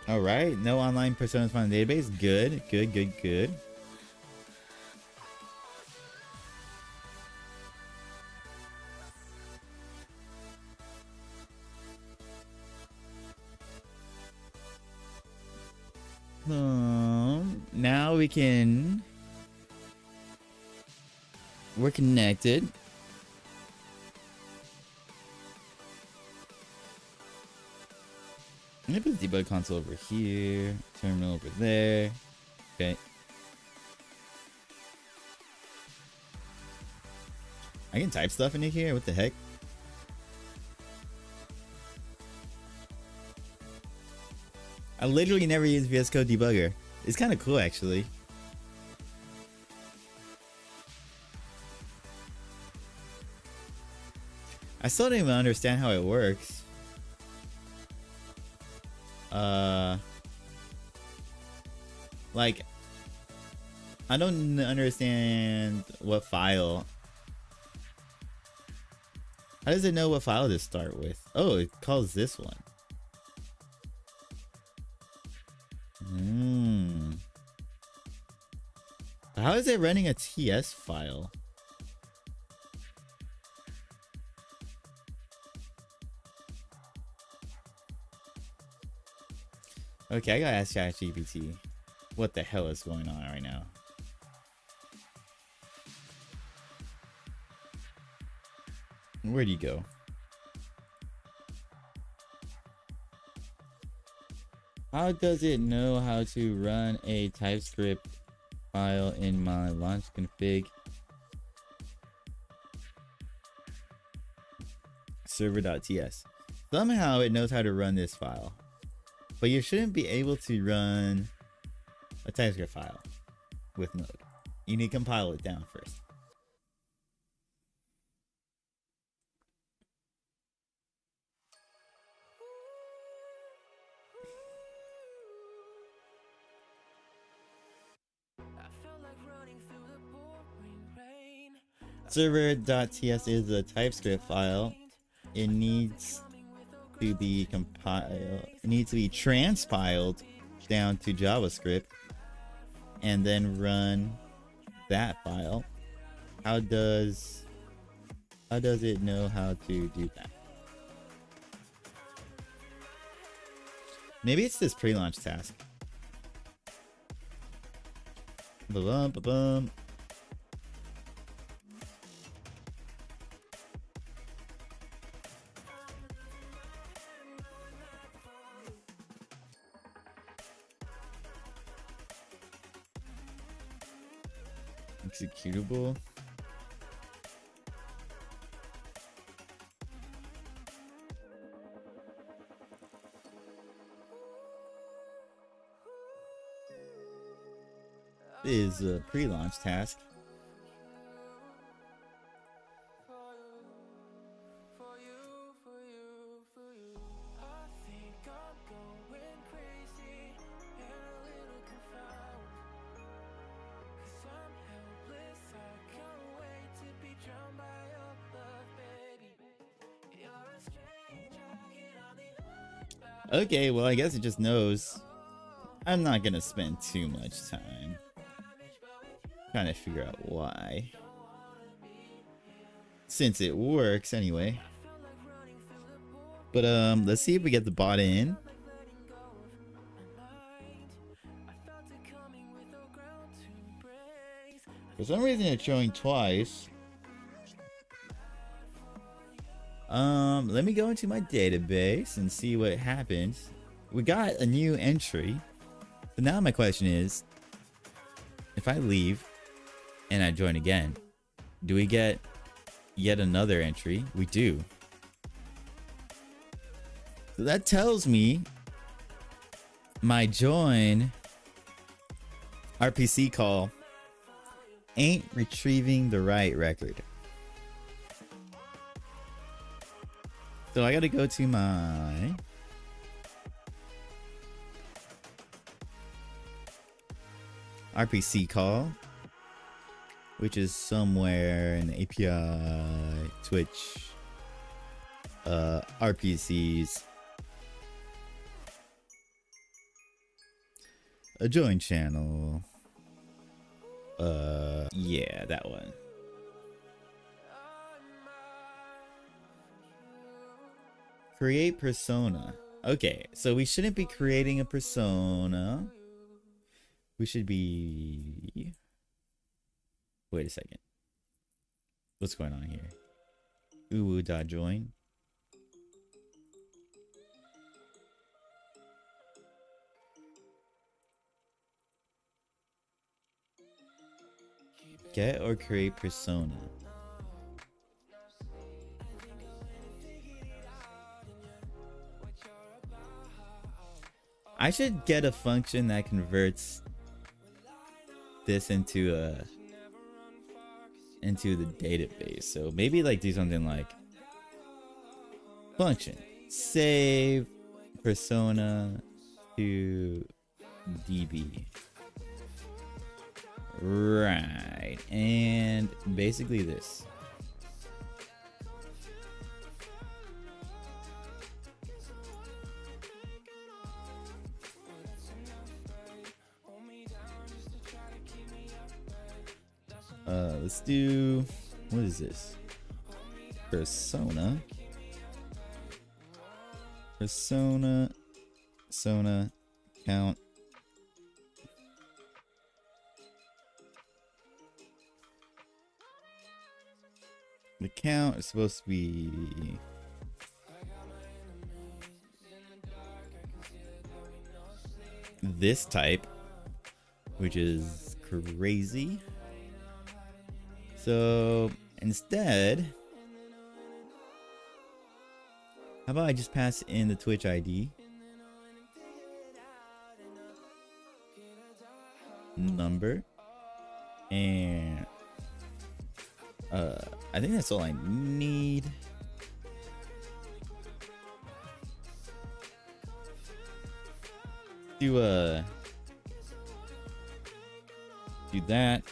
S1: Alright, no online personas found in the database. Good, good, good, good. Now we can... We're connected. I'm gonna put the debug console over here, terminal over there. Okay. I can type stuff into here? What the heck? I literally never use VS Code debugger. It's kind of cool, actually. I still don't even understand how it works. Like, I don't understand what file. How does it know what file to start with? Oh, it calls this one. How is it running a TS file? Okay, I gotta ask ChatGPT what the hell is going on right now. Where'd you go? How does it know how to run a TypeScript file in my launch config server.ts? Somehow it knows how to run this file, but you shouldn't be able to run a TypeScript file with Node. You need to compile it down first. Server.ts is a TypeScript file. It needs to be compiled. It needs to be transpiled down to JavaScript and then run that file. How does it know how to do that? Maybe it's this pre-launch task. Ba-bum, ba-bum. Executable. This is a pre-launch task. Okay, well, I guess it just knows. I'm not gonna spend too much time trying to figure out why, since it works anyway. But let's see if we get the bot in. For some reason it's showing twice. Let me go into my database and see what happens. We got a new entry. So now my question is, if I leave and I join again, do we get yet another entry? We do. So that tells me my join RPC call ain't retrieving the right record. So I gotta go to my RPC call, which is somewhere in the API, Twitch, RPCs, a join channel. Yeah, that one. Create persona. Okay, so we shouldn't be creating a persona. We should be... Wait a second. What's going on here? Uwu.join. Get or create persona. I should get a function that converts this into the database. So maybe like do something like function save persona to DB. Right, and basically this. Let's do, what is this? Persona count. The count is supposed to be this type, which is crazy. So instead, how about I just pass in the Twitch ID, number, and I think that's all I need. Do that.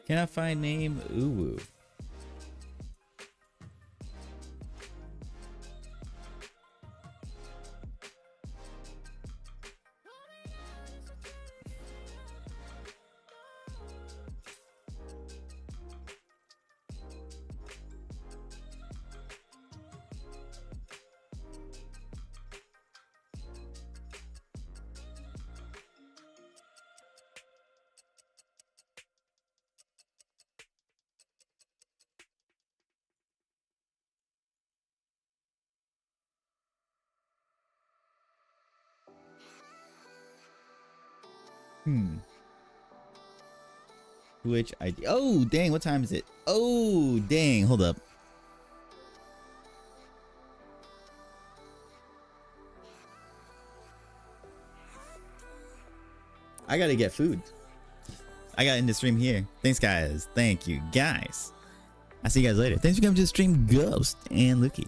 S1: Can I find name? Uwu. Twitch ID. Oh, dang. What time is it? Oh, dang. Hold up. I gotta get food. I got in the stream here. Thanks, guys. Thank you, guys. I'll see you guys later. Thanks for coming to the stream, Ghost and Luki.